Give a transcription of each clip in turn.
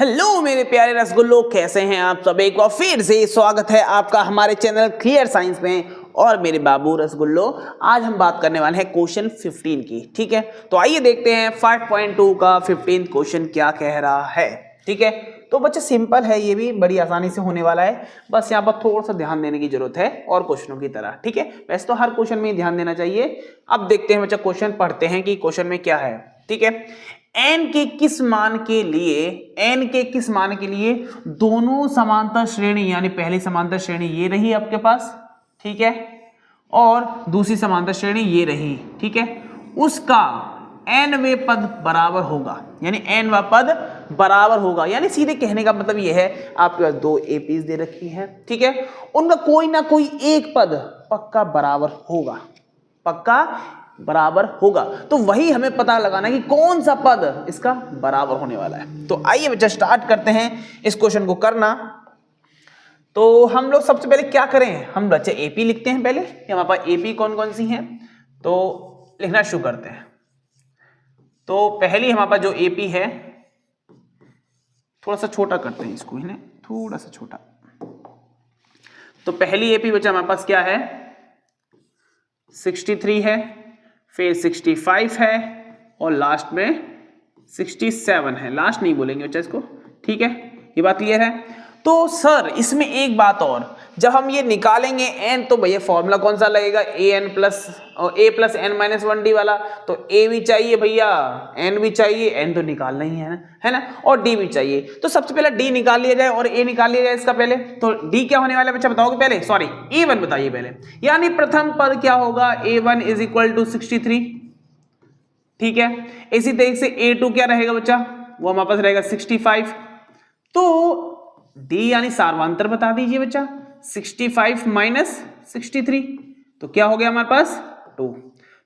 Hello मेरे प्यारे रसगुल्लो, कैसे हैं आप सब। एक बार फिर से स्वागत है आपका हमारे चैनल क्लियर साइंस में। और मेरे बाबू रसगुल्लो, आज हम बात करने वाले हैं क्वेश्चन 15 की। ठीक है, तो आइए देखते हैं 5.2 का 15 क्वेश्चन क्या कह रहा है। ठीक है, तो बच्चे सिंपल है, ये भी बड़ी आसानी से होने वाला है। बस यहाँ पर थोड़ा सा ध्यान देने की जरूरत है और क्वेश्चनों की तरह। ठीक है, वैसे तो हर क्वेश्चन में ध्यान देना चाहिए। अब देखते हैं बच्चा, क्वेश्चन पढ़ते हैं कि क्वेश्चन में क्या है। ठीक है, n के किस मान के लिए दोनों समांतर श्रेणी, यानी पहली समांतर श्रेणी ये रही आपके पास, ठीक है, और दूसरी समांतर श्रेणी ये रही, ठीक है, उसका nवें पद बराबर होगा, यानी nवां पद बराबर होगा। यानी सीधे कहने का मतलब ये है, आपके पास दो एपीज दे रखी हैं, ठीक है, उनका कोई ना कोई एक पद पक्का बराबर होगा, पक्का बराबर होगा। तो वही हमें पता लगाना है कि कौन सा पद इसका बराबर होने वाला है। तो आइए बच्चा स्टार्ट करते हैं इस क्वेश्चन को करना। तो हम लोग सबसे पहले क्या करें, हम बच्चे एपी लिखते हैं पहले कि हमारे पास एपी कौन कौन सी हैं, तो लिखना शुरू करते हैं। तो पहली हमारे पास जो एपी है, थोड़ा सा छोटा करते हैं इसको, इन्हें थोड़ा सा छोटा। तो पहली एपी बच्चा हमारे पास क्या है, 63 है, फिर 65 है और लास्ट में 67 है। लास्ट नहीं बोलेंगे बच्चा इसको, ठीक है, ये बात क्लियर है। तो सर इसमें एक बात और, जब हम ये निकालेंगे n, तो भैया फॉर्मूला कौन सा लगेगा, a plus n minus 1d वाला। तो a भी चाहिए भैया, n भी चाहिए, n तो निकालना ही है ना, और d भी चाहिए। तो सबसे पहले d निकाल लिया जाए और a निकाल लिया जाए इसका पहले। तो d क्या होने वाला है बच्चा बताओगे पहले, सॉरी a1 बताइए पहले। यानी प्रथम पद क्या होगा, a1 इज इक्वल टू 63, ठीक है। इसी तरीके से a2 क्या रहेगा बच्चा, वो हमारे पास रहेगा 65। तो d यानी सार्वंतर बता दीजिए बच्चा, 65 माइनस 63, तो क्या हो गया हमारे पास 2।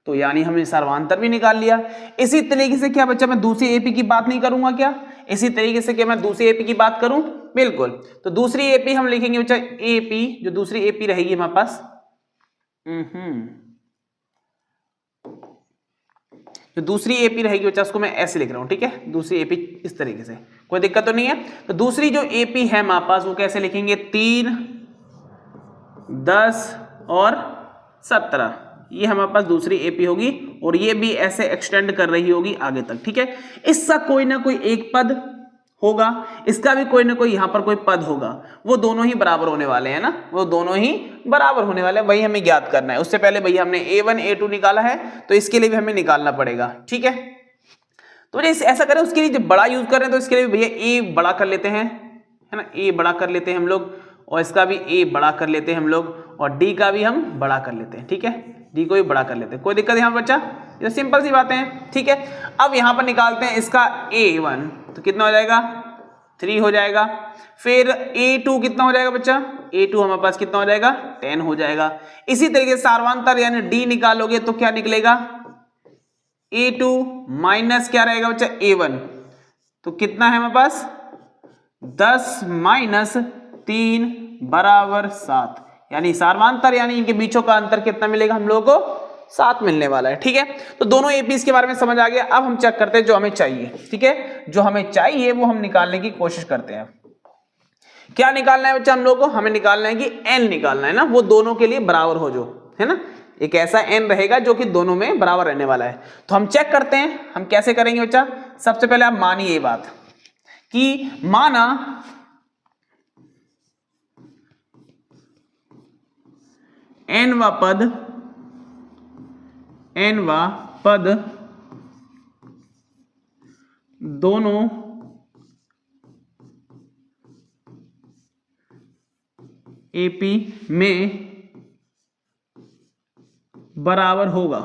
तो यानी हमने सार्वंतर भी निकाल लिया। इसी तरीके से क्या बच्चा, मैं दूसरी एपी की बात नहीं करूंगा क्या, इसी तरीके से क्या मैं दूसरी एपी की बात करूं, बिल्कुल। तो दूसरी एपी हम लिखेंगे बच्चा, एपी जो दूसरी एपी रहेगी हमारे पास, जो दूसरी एपी रहेगी बच्चा उसको मैं ऐसे लिख रहा हूं, ठीक है, दूसरी एपी इस तरीके से, कोई दिक्कत तो नहीं है। तो दूसरी जो एपी है हमारे पास वो कैसे लिखेंगे, 3, 10 और 17, ये हमारे पास दूसरी एपी होगी और ये भी ऐसे एक्सटेंड कर रही होगी आगे तक, ठीक है। इसका कोई ना कोई एक पद होगा, इसका भी कोई ना कोई यहां पर कोई पद होगा, वो दोनों ही बराबर होने वाले हैं ना, वो दोनों ही बराबर होने वाले हैं, वही हमें ज्ञात करना है। उससे पहले भैया हमने a1 a2 निकाला है, तो इसके लिए भी हमें निकालना पड़ेगा, ठीक है। तो ऐसा करें, उसके लिए जब बड़ा यूज कर रहे हैं तो इसके लिए भैया a बड़ा कर लेते हैं, है ना, a बड़ा कर लेते हैं हम लोग, और इसका भी a बड़ा कर लेते हैं हम लोग, और d का भी हम बड़ा कर लेते हैं, ठीक है, d को भी बड़ा कर लेते हैं, कोई दिक्कत यहाँ बच्चा, ये सिंपल सी बातें हैं, ठीक है। अब यहाँ पर निकालते हैं इसका a1, तो कितना हो जाएगा 3 हो जाएगा। फिर a2 कितना हो जाएगा बच्चा, a2 हमारे पास कितना हो जाएगा 10 हो जाएगा। इसी तरीके से सार्वंतर यानी d निकालोगे तो क्या निकलेगा, a2 माइनस क्या रहेगा बच्चा a1, तो कितना है हमारे पास 10 माइनस 3 बराबर 7, यानी सार्वंतर यानी इनके बीचों का अंतर कितना मिलेगा हम लोगों को, 7 मिलने वाला है, ठीक है। तो दोनों एपीस के बारे में समझ आ गया। अब हम चेक करते हैं जो हमें चाहिए, ठीक है, जो हमें चाहिए वो हम निकालने की कोशिश करते हैं। क्या निकालना है बच्चा हम लोग को, हमें निकालना है कि n निकालना है ना, वो दोनों के लिए बराबर हो, जो है ना, एक ऐसा n रहेगा जो कि दोनों में बराबर रहने वाला है। तो हम चेक करते हैं, हम कैसे करेंगे बच्चा। सबसे पहले आप मानिए ये बात कि माना nवा पद दोनों एपी में बराबर होगा,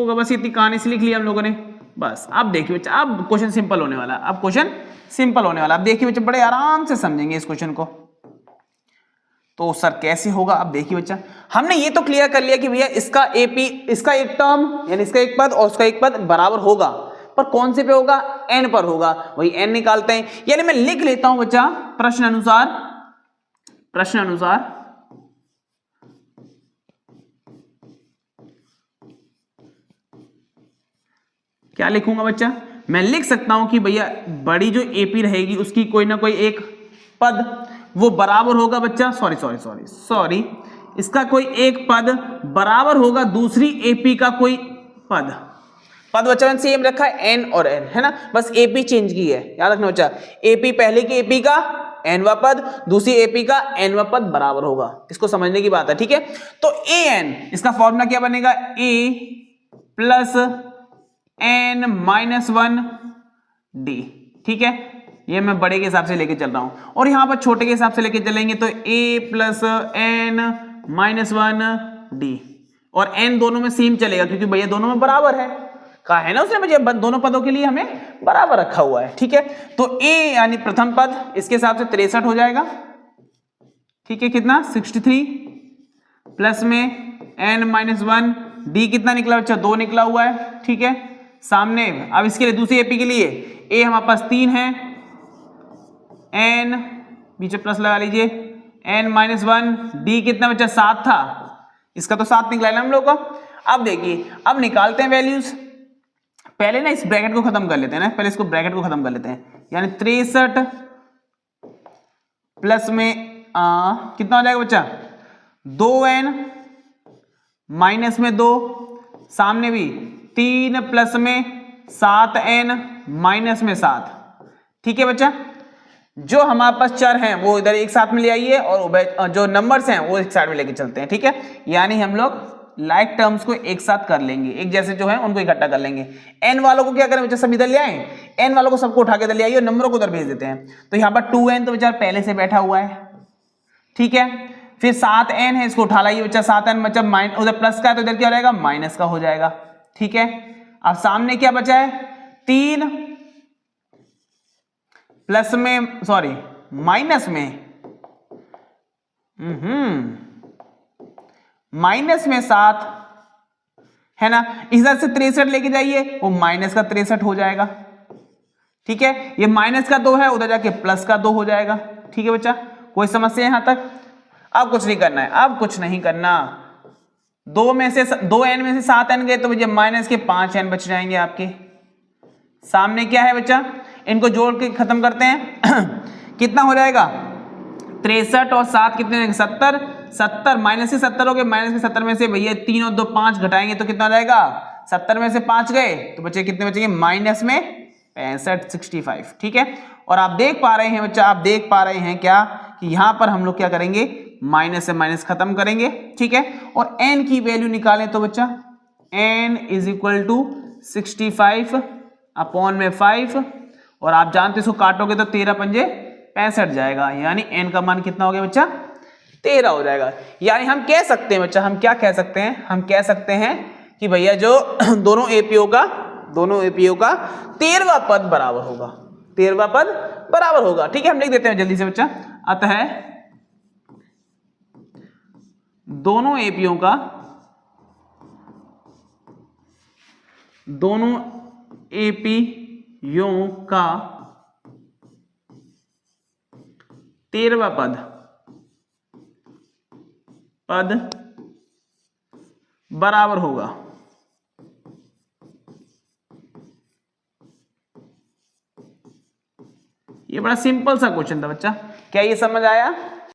बस इतनी कहानी से लिख लिया हम लोगों ने, बस। अब देखिए बच्चा, अब क्वेश्चन सिंपल होने वाला, अब क्वेश्चन सिंपल होने वाला। अब देखिए बच्चा, बड़े आराम से समझेंगे इस क्वेश्चन को। तो सर कैसे होगा, अब देखिए बच्चा, हमने ये तो क्लियर कर लिया कि भैया इसका एपी, इसका एक टर्म यानी इसका एक पद और उसका एक पद बराबर होगा, पर कौन से पे होगा, n पर होगा, वही n निकालते हैं। यानी मैं लिख लेता हूं बच्चा प्रश्न अनुसार क्या लिखूंगा बच्चा, मैं लिख सकता हूं कि भैया बड़ी जो एपी रहेगी उसकी कोई ना कोई एक पद वो बराबर होगा बच्चा, सॉरी, इसका कोई एक पद बराबर होगा दूसरी एपी का कोई पद बच्चा सेम रखा है एन और एन, है ना, बस एपी चेंज की है, याद रखना बच्चा, एपी पहले की एपी का एनवा पद, दूसरी एपी का एनवा पद बराबर होगा, इसको समझने की बात है, ठीक है। तो ए एन, इसका फॉर्मूला क्या बनेगा, ए प्लस एन माइनस 1 डी, ठीक है, ये मैं बड़े के हिसाब से लेके चल रहा हूं, और यहां पर छोटे के हिसाब से लेके चलेंगे तो ए प्लस एन माइनस 1 डी, और एन दोनों में सेम चलेगा क्योंकि भैया दोनों में बराबर है, कहा है ना उसने मुझे दोनों पदों के लिए हमें बराबर रखा हुआ है, ठीक है। तो ए यानी प्रथम पद इसके हिसाब से 63 हो जाएगा, ठीक है, कितना 63 प्लस में एन माइनस 1 डी कितना निकला बच्चा, 2 निकला हुआ है, ठीक है। सामने अब इसके लिए दूसरी एपी के लिए ए हमारे पास 3 है, एन बीच में प्लस लगा लीजिए, एन माइनस 1 डी कितना बच्चा 7 था, इसका तो 7 निकला है ना हम लोग का। अब देखिए अब निकालते हैं वैल्यूज, पहले ना इस ब्रैकेट को खत्म कर लेते हैं ना, पहले इसको ब्रैकेट को खत्म कर लेते हैं, यानी 63 प्लस में कितना हो जाएगा बच्चा 2n माइनस में 2, सामने भी 3 प्लस में 7n माइनस में 7, ठीक है बच्चा। जो हमारे पास चर हैं वो इधर एक साथ में ले आइए और जो नंबर्स हैं वो एक साइड में लेके चलते हैं, ठीक है, यानी हम लोग लाइक टर्म्स को एक साथ कर लेंगे, एक जैसे जो है उनको इकट्ठा कर लेंगे। एन वालों को क्या करें बच्चा, सब इधर ले आए, एन वालों को सबको उठा के इधर ले आइए और नंबरों को उधर भेज देते हैं। तो यहाँ पर 2n तो बेचारा पहले से बैठा हुआ है, ठीक है, फिर 7n है, इसको उठा लाइए बच्चा, 7n मतलब माइनस, उधर प्लस का है तो इधर क्या हो जाएगा माइनस का हो जाएगा, ठीक है। अब सामने क्या बचा है 3 प्लस में सॉरी माइनस में माइनस में 7 है ना, इधर से 63 लेके जाइए वो माइनस का 63 हो जाएगा, ठीक है, ये माइनस का 2 है उधर जाके प्लस का 2 हो जाएगा, ठीक है बच्चा, कोई समस्या यहां तक। अब कुछ नहीं करना है, अब कुछ नहीं करना, 2n में से 7n गए तो भैया माइनस के 5n बच जाएंगे आपके। सामने क्या है बच्चा, इनको जोड़ के खत्म करते हैं कितना हो जाएगा 63 और 7 कितने 70 माइनस से 70 हो गए, माइनस के 70 में से भैया 3 और 2 5 घटाएंगे तो कितना हो जाएगा 70 में से 5 गए तो बच्चे कितने बचेंगे माइनस में 65, ठीक है। और आप देख पा रहे हैं बच्चा, आप देख पा रहे हैं क्या कि यहां पर हम लोग क्या करेंगे माइनस से माइनस खत्म करेंगे, ठीक है, और n की वैल्यू निकालें तो बच्चा n is equal to 65 upon में 5, और आप जानते इसको काटोगे तो 13 पंजे 65 जाएगा, यानी n का मान कितना हो गया बच्चा 13 हो जाएगा। यानी हम कह सकते हैं बच्चा, हम क्या कह सकते हैं, हम कह सकते हैं कि भैया जो दोनों एपीओ का 13वां पद बराबर होगा, 13वां पद बराबर होगा, ठीक है। हम लिख देते हैं जल्दी से बच्चा, अतः दोनों एपीओ का 13वां पद बराबर होगा। ये बड़ा सिंपल सा क्वेश्चन था बच्चा, क्या ये समझ आया?